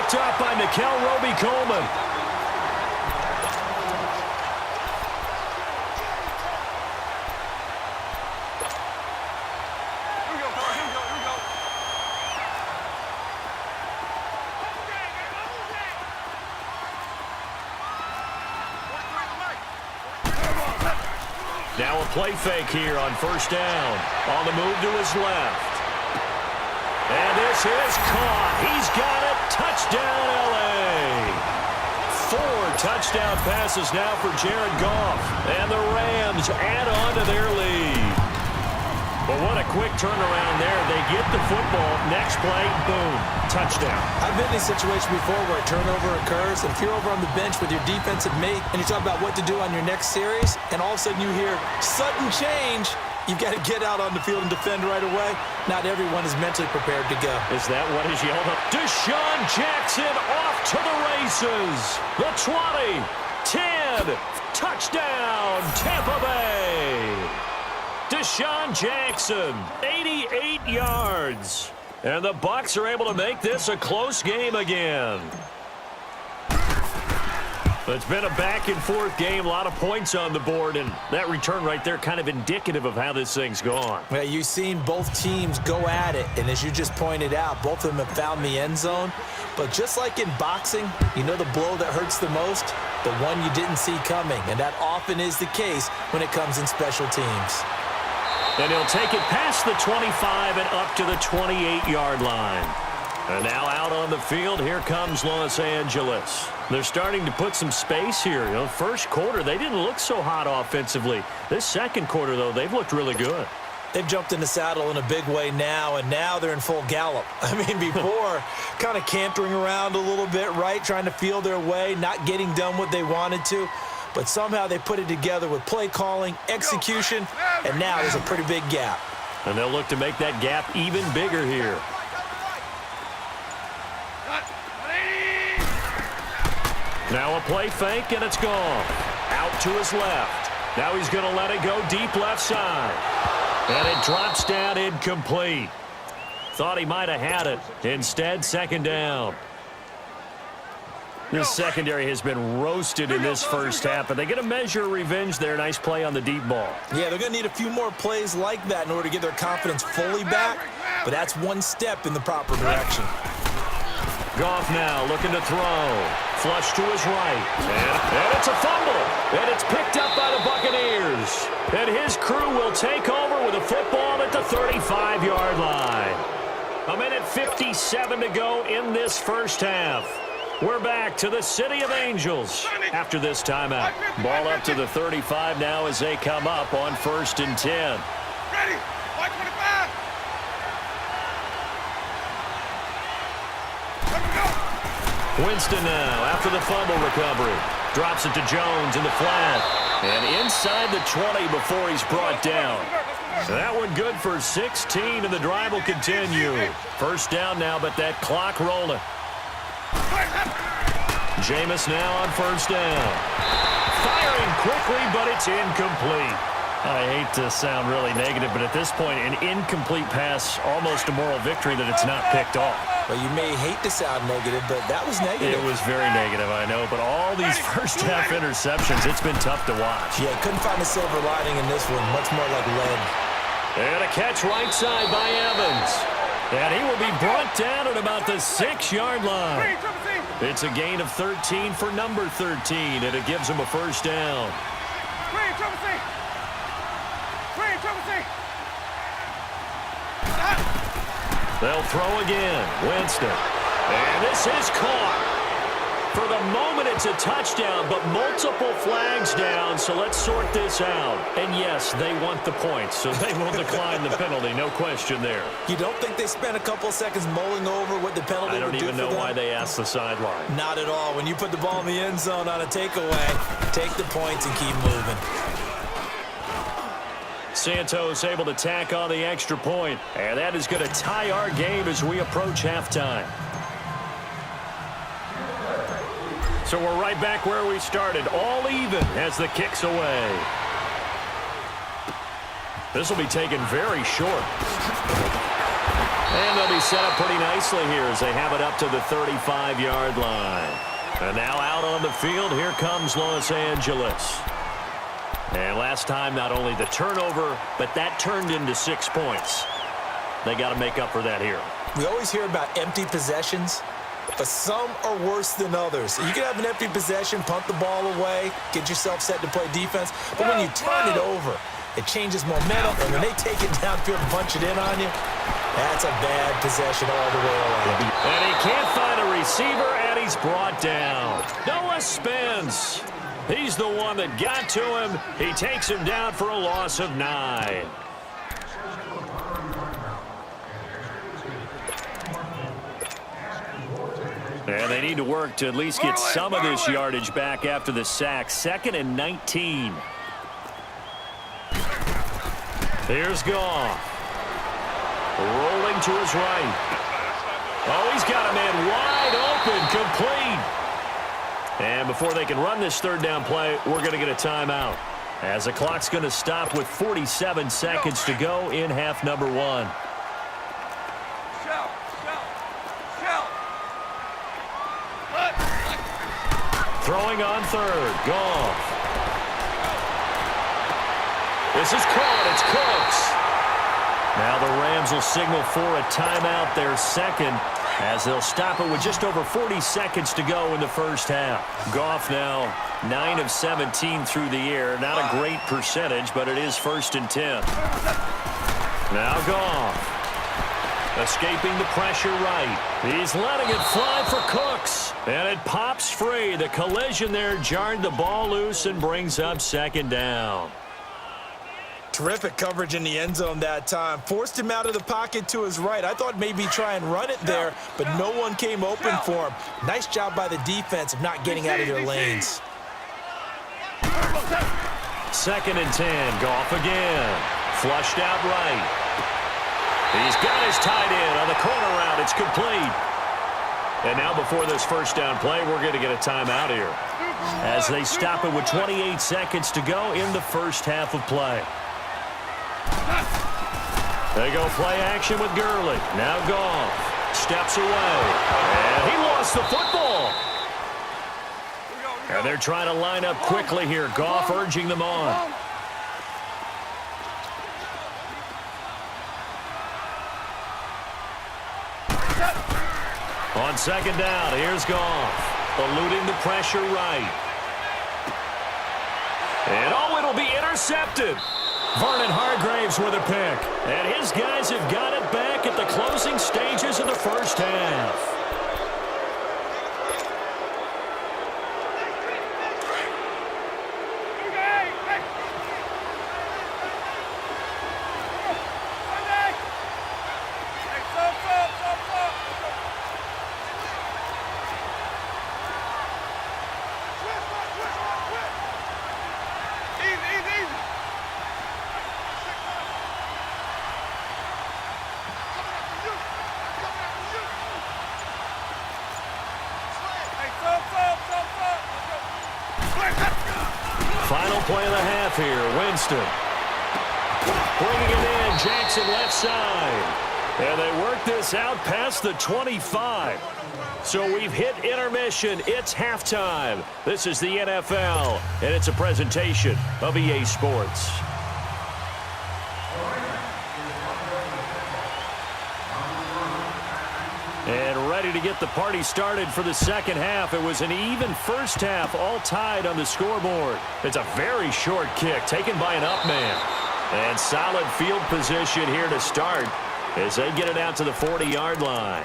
Picked up by Nikel Roby-Coleman. Now a play fake here on first down. On the move to his left. And this is caught. He's got it. Touchdown, L.A. 4 touchdown passes now for Jared Goff. And the Rams add on to their lead. But what a quick turnaround there. They get the football. Next play, boom, touchdown. I've been in a situation before where a turnover occurs, and if you're over on the bench with your defensive mate and you talk about what to do on your next series, and all of a sudden you hear sudden change, you've got to get out on the field and defend right away. Not everyone is mentally prepared to go. Is that what is yelled up? Deshaun Jackson off to the races. The 20, 10, touchdown, Tampa Bay. Deshaun Jackson, 88 yards. And the Bucs are able to make this a close game again. It's been a back-and-forth game, a lot of points on the board, and that return right there kind of indicative of how this thing's gone. Well, you've seen both teams go at it, and as you just pointed out, both of them have found the end zone. But just like in boxing, you know the blow that hurts the most? The one you didn't see coming, and that often is the case when it comes in special teams. And he'll take it past the 25 and up to the 28-yard line. And now out on the field, here comes Los Angeles. They're starting to put some space here. You know, first quarter, they didn't look so hot offensively. This second quarter, though, they've looked really good. They've jumped in the saddle in a big way now, and now they're in full gallop. I mean, before, kind of cantering around a little bit, right, trying to feel their way, not getting done what they wanted to. But somehow they put it together with play calling, execution, and now there's a pretty big gap. And they'll look to make that gap even bigger here. Now a play fake, and it's gone. Out to his left. Now he's going to let it go deep left side. And it drops down incomplete. Thought he might have had it. Instead, second down. This secondary has been roasted in this first half, but they get a measure of revenge there. Nice play on the deep ball. Yeah, they're going to need a few more plays like that in order to get their confidence fully back, but that's one step in the proper direction. Goff now looking to throw. Flush to his right. And it's a fumble. And it's picked up by the Buccaneers. And his crew will take over with a football at the 35-yard line. A minute 57 to go in this first half. We're back to the City of Angels after this timeout. Ball up to the 35 now as they come up on 1st and 10. Ready, 525. Winston now after the fumble recovery. Drops it to Jones in the flat. And inside the 20 before he's brought down. That one good for 16, and the drive will continue. First down now, but that clock rolling. Jameis now on first down. Firing quickly, but it's incomplete. I hate to sound really negative, but at this point, an incomplete pass, almost a moral victory that it's not picked off. Well, you may hate to sound negative, but that was negative. It was very negative, I know, but all these first-half interceptions, it's been tough to watch. Yeah, couldn't find a silver lining in this one. Much more like lead. And a catch right side by Evans. And he will be brought down at about the 6-yard line. It's a gain of 13 for number 13, and it gives him a first down. They'll throw again. Winston. And this is caught. For the moment, it's a touchdown, but multiple flags down, so let's sort this out. And yes, they want the points, so they will decline the penalty, no question there. You don't think they spent a couple of seconds mulling over what the penalty would do for them? I don't even know why they asked the sideline. Not at all. When you put the ball in the end zone on a takeaway, take the points and keep moving. Santos able to tack on the extra point, and that is going to tie our game as we approach halftime. So we're right back where we started, all even as the kick's away. This will be taken very short. And they'll be set up pretty nicely here as they have it up to the 35-yard line. And now out on the field, here comes Los Angeles. And last time, not only the turnover, but that turned into 6 points. They got to make up for that here. We always hear about empty possessions, but some are worse than others. You can have an empty possession, punt the ball away, get yourself set to play defense, but when you turn it over, it changes momentum, and when they take it downfield and punch it in on you, that's a bad possession all the way around. And he can't find a receiver, and he's brought down. Noah Spence. He's the one that got to him. He takes him down for a loss of 9. And they need to work to at least get some of this yardage back after the sack. 2nd and 19. Here's Goff. Rolling to his right. Oh, he's got a man wide open, complete. And before they can run this third down play, we're going to get a timeout, as the clock's going to stop with 47 seconds to go in half number 1. Throwing on third. Goff. This is caught. It's Cooks. Now the Rams will signal for a timeout, their second, as they'll stop it with just over 40 seconds to go in the first half. Goff now 9 of 17 through the air. Not a great percentage, but it is 1st and 10. Now Goff. Escaping the pressure right. He's letting it fly for Cooks. And it pops free. The collision there jarred the ball loose and brings up 2nd down. Terrific coverage in the end zone that time. Forced him out of the pocket to his right. I thought maybe try and run it there, but no one came open for him. Nice job by the defense of not getting out of their lanes. 2nd and 10. Goff again. Flushed out right. He's got his tight end on the corner route. It's complete. And now before this first down play, we're going to get a timeout here, as they stop it with 28 seconds to go in the first half of play. They go play action with Gurley. Now Goff steps away. And he lost the football. And they're trying to line up quickly here. Goff urging them on. On 2nd down, here's Goff, eluding the pressure right. And oh, it'll be intercepted. Vernon Hargraves with a pick. And his guys have got it back at the closing stages of the first half. Final play of the half here. Winston. Bringing it in. Jackson left side. And they work this out past the 25. So we've hit intermission. It's halftime. This is the NFL, and it's a presentation of EA Sports. And ready to get the party started for the second half. It was an even first half, all tied on the scoreboard. It's a very short kick taken by an up man. And solid field position here to start as they get it out to the 40-yard line.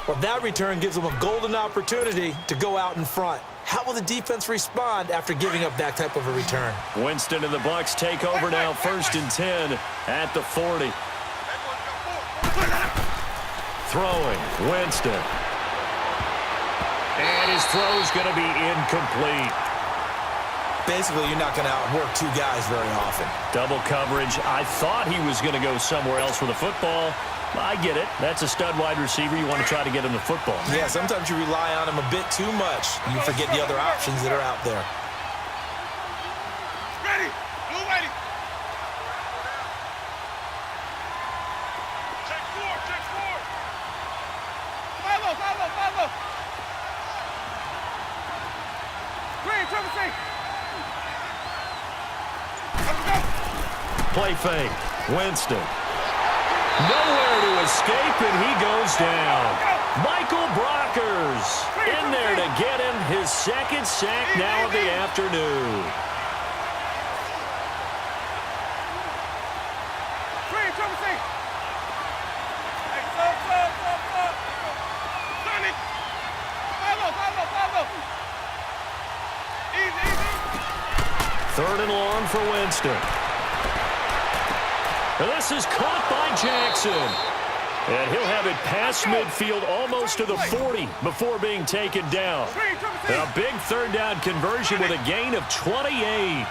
Well, that return gives them a golden opportunity to go out in front. How will the defense respond after giving up that type of a return? Winston and the Bucs take over now, 1st and 10 at the 40. Throwing, Winston. And his throw's going to be incomplete. Basically, you're not going to outwork two guys very often. Double coverage. I thought he was going to go somewhere else with the football. I get it. That's a stud wide receiver. You want to try to get him the football. Yeah, sometimes you rely on him a bit too much. You forget the other options that are out there. Ready. Blue ready. Check four. Play fake. Winston. Nowhere to escape, and he goes down. Michael Brockers in there to get him his second sack now of the afternoon. Third and long for Winston. And this is caught by Jackson. And he'll have it past midfield almost to the 40 before being taken down. A big third down conversion with a gain of 28.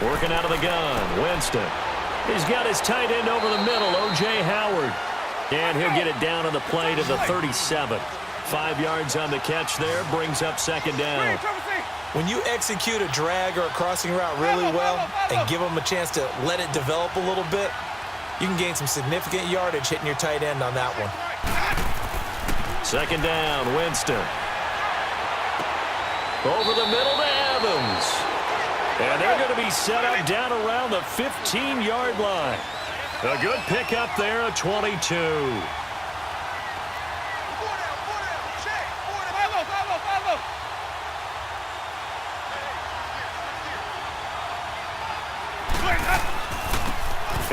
Working out of the gun, Winston. He's got his tight end over the middle, O.J. Howard. And he'll get it down on the play to the 37. 5 yards on the catch there, brings up second down. When you execute a drag or a crossing route really well and give them a chance to let it develop a little bit, you can gain some significant yardage hitting your tight end on that one. Second down, Winston. Over the middle to Evans. And they're going to be set up down around the 15-yard line. A good pickup there at 22.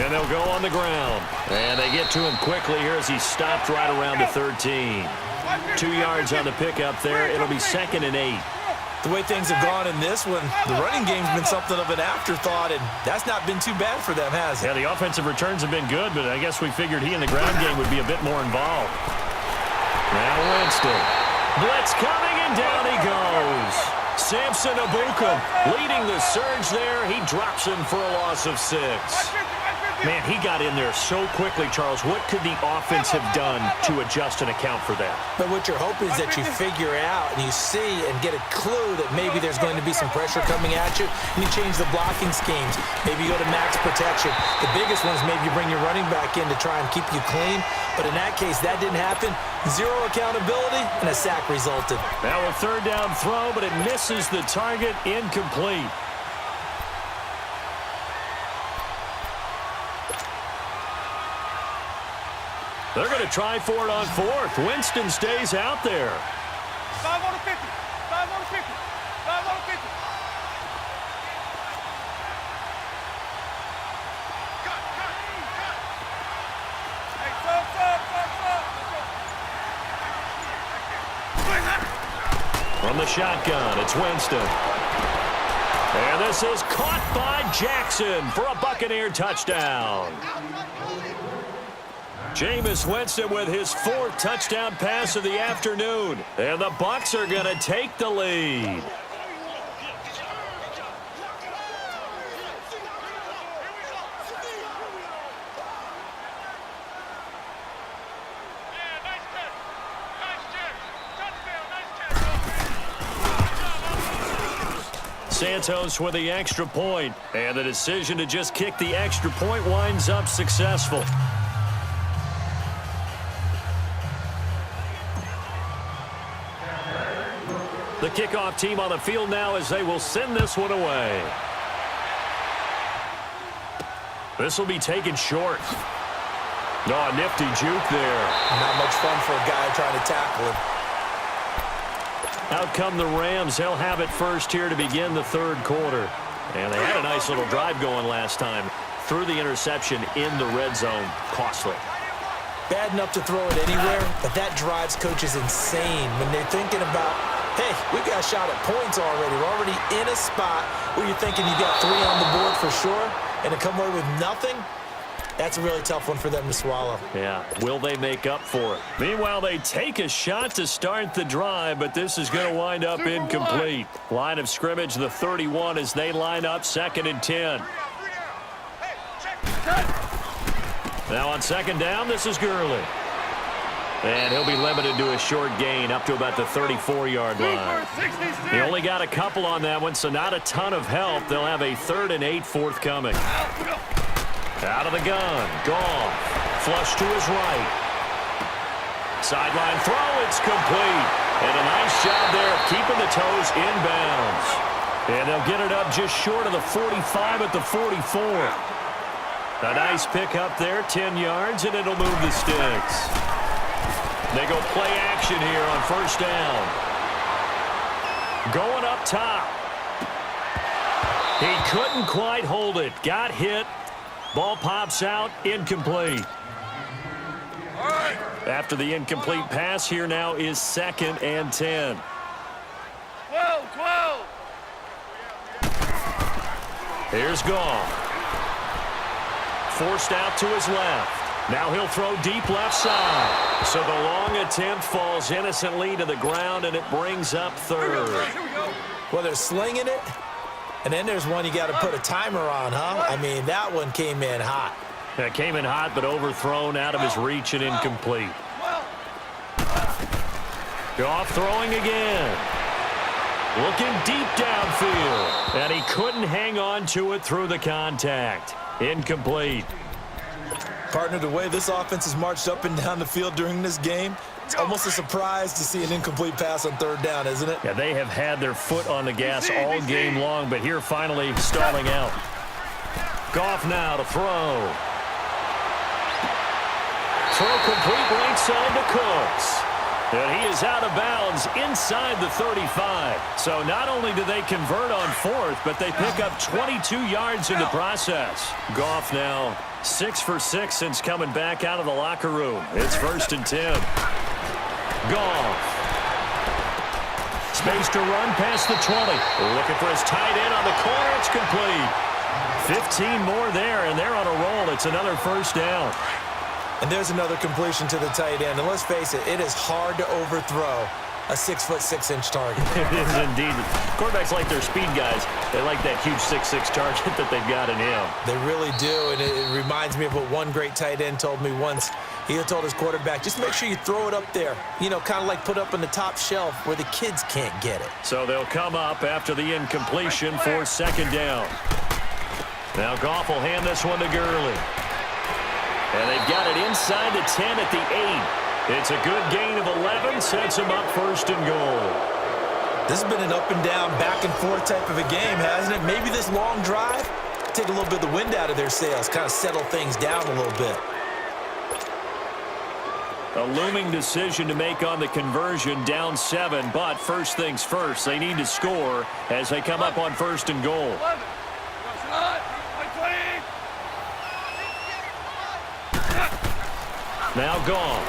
And they'll go on the ground. And they get to him quickly here as he stopped right around the 13. 2 yards on the pickup there. It'll be 2nd and 8. The way things have gone in this one, the running game's been something of an afterthought, and that's not been too bad for them, has it? Yeah, the offensive returns have been good, but I guess we figured he in the ground game would be a bit more involved. Now Winston. Blitz coming, and down he goes. Samson Abukum leading the surge there. He drops him for a loss of 6. Man, he got in there so quickly, Charles. What could the offense have done to adjust and account for that? But what you're hoping is that you figure out and you see and get a clue that maybe there's going to be some pressure coming at you, and you change the blocking schemes. Maybe you go to max protection. The biggest one is maybe you bring your running back in to try and keep you clean. But in that case, that didn't happen. Zero accountability, and a sack resulted. Now a third down throw, but it misses the target, incomplete. They're going to try for it on 4th. Winston stays out there. 5 on the 50. 5 on the 50. 5 on the 50. From the shotgun, it's Winston. And this is caught by Jackson for a Buccaneer touchdown. Jameis Winston with his 4th touchdown pass of the afternoon. And the Bucs are going to take the lead. Santos with the extra point. And the decision to just kick the extra point winds up successful. The kickoff team on the field now as they will send this one away. This will be taken short. Oh, a nifty juke there. Not much fun for a guy trying to tackle him. Out come the Rams. They'll have it first here to begin the third quarter. And they had a nice little drive going last time. Threw the interception in the red zone. Costly. Bad enough to throw it anywhere, but that drives coaches insane when they're thinking about, hey, we got a shot at points already. We're already in a spot where you're thinking you got 3 on the board for sure, and to come away with nothing, that's a really tough one for them to swallow. Yeah, will they make up for it? Meanwhile, they take a shot to start the drive, but this is going to wind up incomplete. Line of scrimmage, the 31, as they line up 2nd and 10. Now on second down, this is Gurley. And he'll be limited to a short gain up to about the 34-yard line. He only got a couple on that one, so not a ton of help. They'll have a 3rd and 8 forthcoming. Out of the gun. Goff. Flush to his right. Sideline throw. It's complete. And a nice job there of keeping the toes inbounds. And they'll get it up just short of the 45 at the 44. A nice pick up there, 10 yards, and it'll move the sticks. They go play action here on 1st down. Going up top. He couldn't quite hold it. Got hit. Ball pops out. Incomplete. After the incomplete pass, here now is 2nd and 10. 12. Here's Goff. Forced out to his left. Now he'll throw deep left side. So the long attempt falls innocently to the ground, and it brings up 3rd. Well, they're slinging it, and then there's one you got to put a timer on, huh? I mean, that one came in hot. That came in hot, but overthrown out of his reach and incomplete. Goff throwing again. Looking deep downfield. And he couldn't hang on to it through the contact. Incomplete. Partner, the way this offense has marched up and down the field during this game, it's almost a surprise to see an incomplete pass on 3rd down, isn't it? Yeah, they have had their foot on the gas all game long, but here finally stalling out. Goff now to throw. Throw complete right side to Cooks. And he is out of bounds inside the 35. So not only do they convert on 4th, but they pick up 22 yards in the process. Goff now 6 for 6 since coming back out of the locker room. It's 1st and 10. Goff. Space to run past the 20. Looking for his tight end on the corner. It's complete. 15 more there, and they're on a roll. It's another 1st down. And there's another completion to the tight end. And let's face it, it is hard to overthrow a 6'6" target. It is indeed. Quarterbacks like their speed guys. They like that huge 6'6" target that they've got in him. They really do, and it reminds me of what one great tight end told me once. He told his quarterback, just make sure you throw it up there. You know, kind of like put up on the top shelf where the kids can't get it. So they'll come up after the incompletion for 2nd down. Now Goff will hand this one to Gurley. And they've got it inside the 10 at the 8. It's a good gain of 11, sets them up 1st and goal. This has been an up and down, back and forth type of a game, hasn't it? Maybe this long drive, take a little bit of the wind out of their sails, kind of settle things down a little bit. A looming decision to make on the conversion, down 7, but first things first, they need to score as they come up on 1st and goal. Now Goff.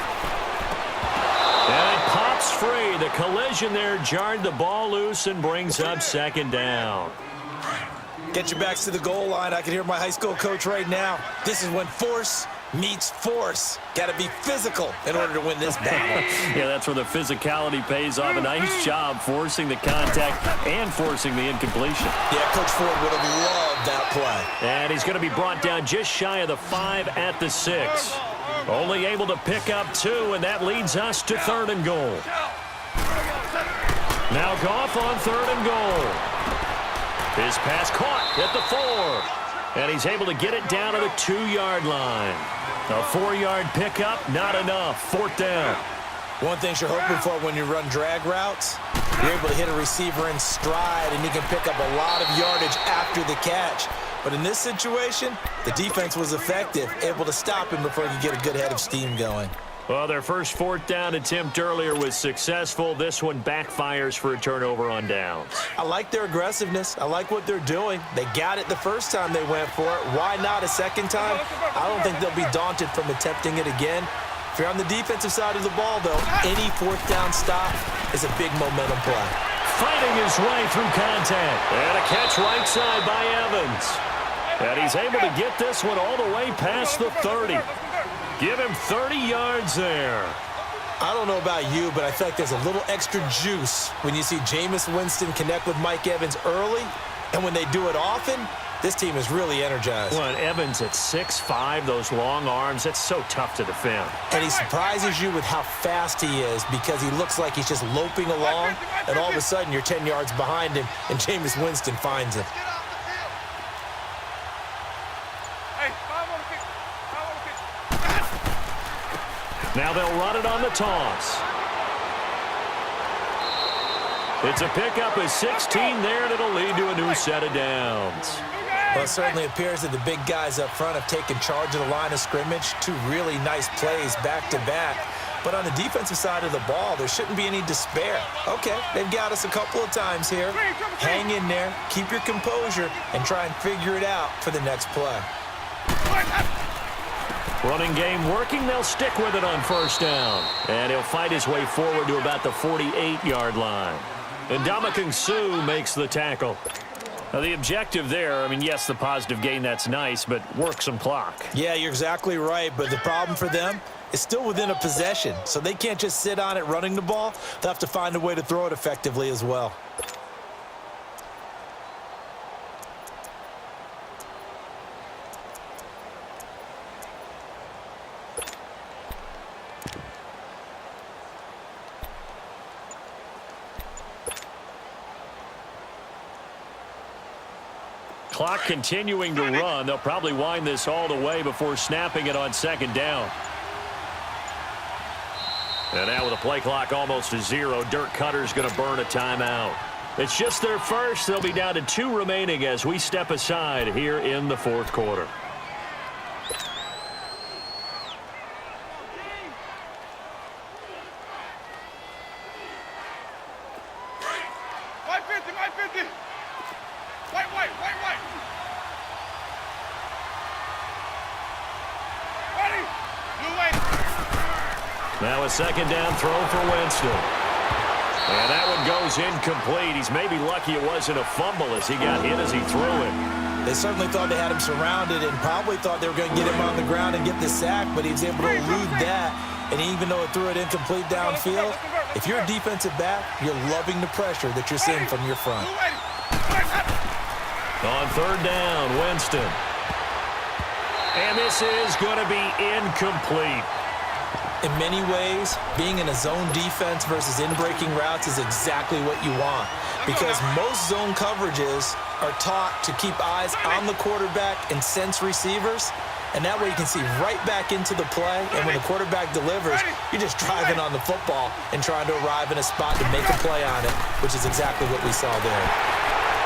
And it pops free. The collision there jarred the ball loose and brings up 2nd down. Get your backs to the goal line. I can hear my high school coach right now. This is when force meets force. Got to be physical in order to win this battle. Yeah, that's where the physicality pays off. A nice job forcing the contact and forcing the incompletion. Yeah, Coach Ford would have loved that play. And he's going to be brought down just shy of the 5 at the 6. Only able to pick up 2, and that leads us to 3rd and goal. Now Goff on 3rd and goal. His pass caught at the 4. And he's able to get it down to the 2-yard line. A 4-yard pickup, not enough. 4th down. One thing you're hoping for when you run drag routes, you're able to hit a receiver in stride, and he can pick up a lot of yardage after the catch. But in this situation, the defense was effective, able to stop him before he could get a good head of steam going. Well, their first 4th down attempt earlier was successful. This one backfires for a turnover on downs. I like their aggressiveness. I like what they're doing. They got it the first time they went for it. Why not a second time? I don't think they'll be daunted from attempting it again. If you're on the defensive side of the ball, though, any 4th down stop is a big momentum play. Fighting his way through contact. And a catch right side by Evans. And he's able to get this one all the way past the 30. Give him 30 yards there. I don't know about you, but I feel like there's a little extra juice when you see Jameis Winston connect with Mike Evans early. And when they do it often, This team is really energized. Well, and Evans at 6'5", those long arms, that's so tough to defend. And he surprises you with how fast he is because he looks like he's just loping along, and all of a sudden you're 10 yards behind him, and Jameis Winston finds him. Hey, 5 on the 50. 5 on the 50. Now they'll run it on the toss. It's a pickup of 16 there, and it'll lead to a new set of downs. Well, it certainly appears that the big guys up front have taken charge of the line of scrimmage. 2 really nice plays back-to-back. But on the defensive side of the ball, there shouldn't be any despair. Okay, they've got us a couple of times here. Hang in there, keep your composure, and try and figure it out for the next play. Running game working, they'll stick with it on first down. And he'll fight his way forward to about the 48-yard line. And Ndamukong Suh makes the tackle. Now, the objective there, I mean, yes, the positive gain, that's nice, but work some clock. Yeah, you're exactly right, but the problem for them is still within a possession, so they can't just sit on it running the ball. They'll have to find a way to throw it effectively as well. Clock continuing to run. They'll probably wind this all the way before snapping it on second down. And now with the play clock almost to 0, Dirk Cutter's going to burn a timeout. It's just their first. They'll be down to 2 remaining as we step aside here in the fourth quarter. Now a second down throw for Winston. And that one goes incomplete. He's maybe lucky it wasn't a fumble as he got hit as he threw it. They certainly thought they had him surrounded and probably thought they were going to get him on the ground and get the sack, but he was able to elude that. And even though it threw it incomplete downfield, if you're a defensive back, you're loving the pressure that you're seeing from your front. On third down, Winston. And this is going to be incomplete. In many ways, being in a zone defense versus in-breaking routes is exactly what you want because most zone coverages are taught to keep eyes on the quarterback and sense receivers, and that way you can see right back into the play, and when the quarterback delivers, you're just driving on the football and trying to arrive in a spot to make a play on it, which is exactly what we saw there.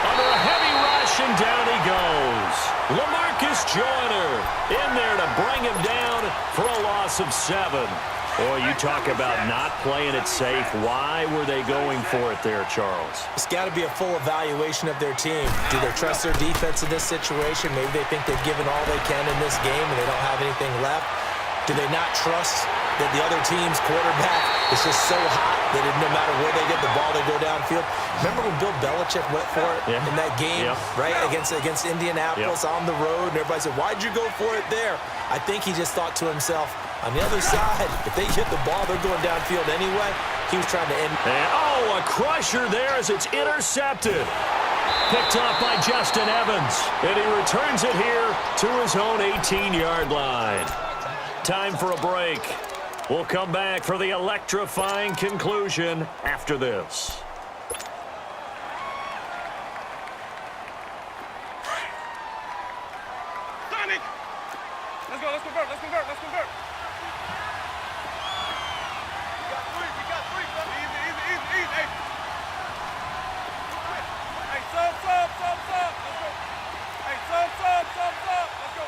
Under a heavy rush, and down he goes. LaMarcus Joyner in there to bring him down for a loss of 7. Boy, you talk about not playing it safe. Why were they going for it there, Charles? It's got to be a full evaluation of their team. Do they trust their defense in this situation? Maybe they think they've given all they can in this game and they don't have anything left. Do they not trust that the other team's quarterback is just so hot that no matter where they get the ball, they go downfield? Remember when Bill Belichick went for it in that game, right, against Indianapolis on the road, and everybody said, why'd you go for it there? I think he just thought to himself, on the other side, if they get the ball, they're going downfield anyway. He was trying to end. And, a crusher there as it's intercepted. Picked off by Justin Evans, and he returns it here to his own 18-yard line. Time for a break. We'll come back for the electrifying conclusion after this. Sonic! Let's go, let's convert, let's convert, let's convert. We got three, easy, easy, easy, easy, hey. Hey, sub, let's go. Hey, sub, let's go.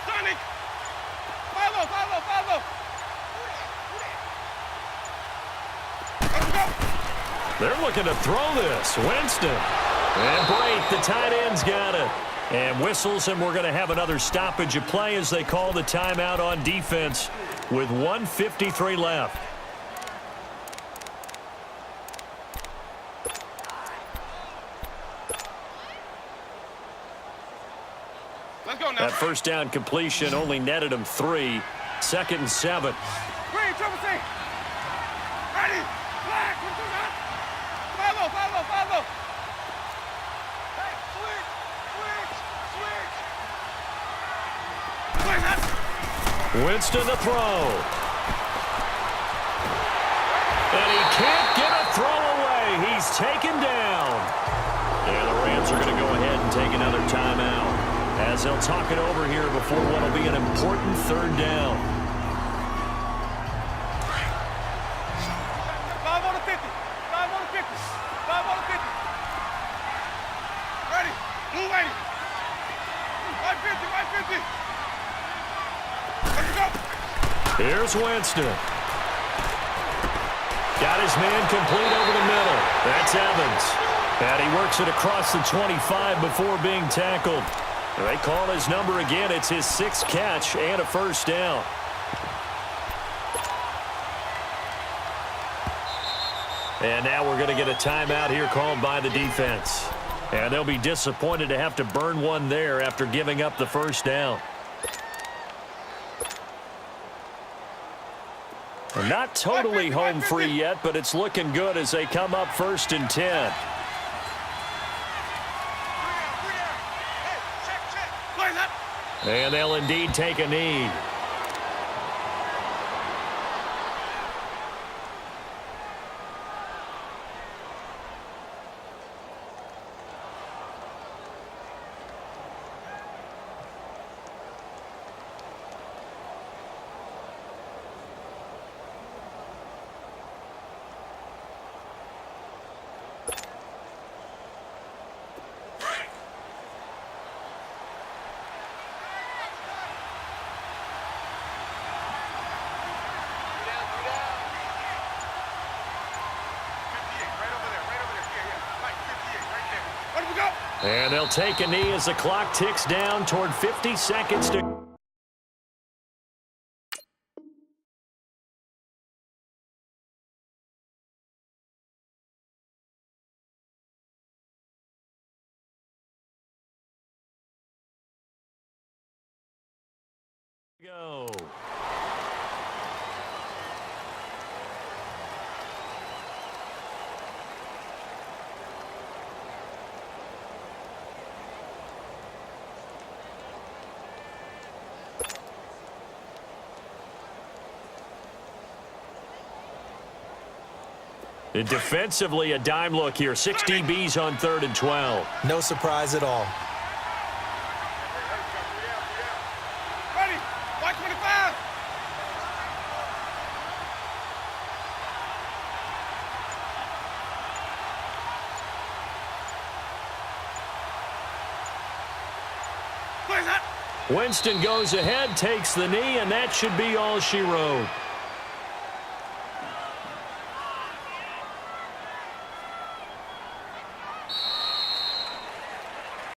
Sonic! Follow. Let's go. They're looking to throw this. Winston. And break. The tight end's got it. And whistles, and we're going to have another stoppage of play as they call the timeout on defense with 1:53 left. Let's go now. That first down completion only netted him 3. 2nd and 7. Green, triple C. Ready. Black. Follow. Winston to throw. And he can't get a throw away. He's taken down. And the Rams are going to go ahead and take another timeout as they'll talk it over here before what will be an important third down. 5 on the 50. 5 on the 50. 5 on the 50. Ready. Blue lady. 150. 150. Let's go. Here's Winston. Got his man complete over the middle. That's Evans. And he works it across the 25 before being tackled. They call his number again. It's his 6th catch and a first down. And now we're going to get a timeout here called by the defense. And they'll be disappointed to have to burn one there after giving up the first down. Not totally home free yet, but it's looking good as they come up 1st and 10. And they'll indeed take a knee. And they'll take a knee as the clock ticks down toward 50 seconds to go. And defensively, a dime look here. 6 DBs on 3rd and 12. No surprise at all. Ready. 125. Winston goes ahead, takes the knee, and that should be all she wrote.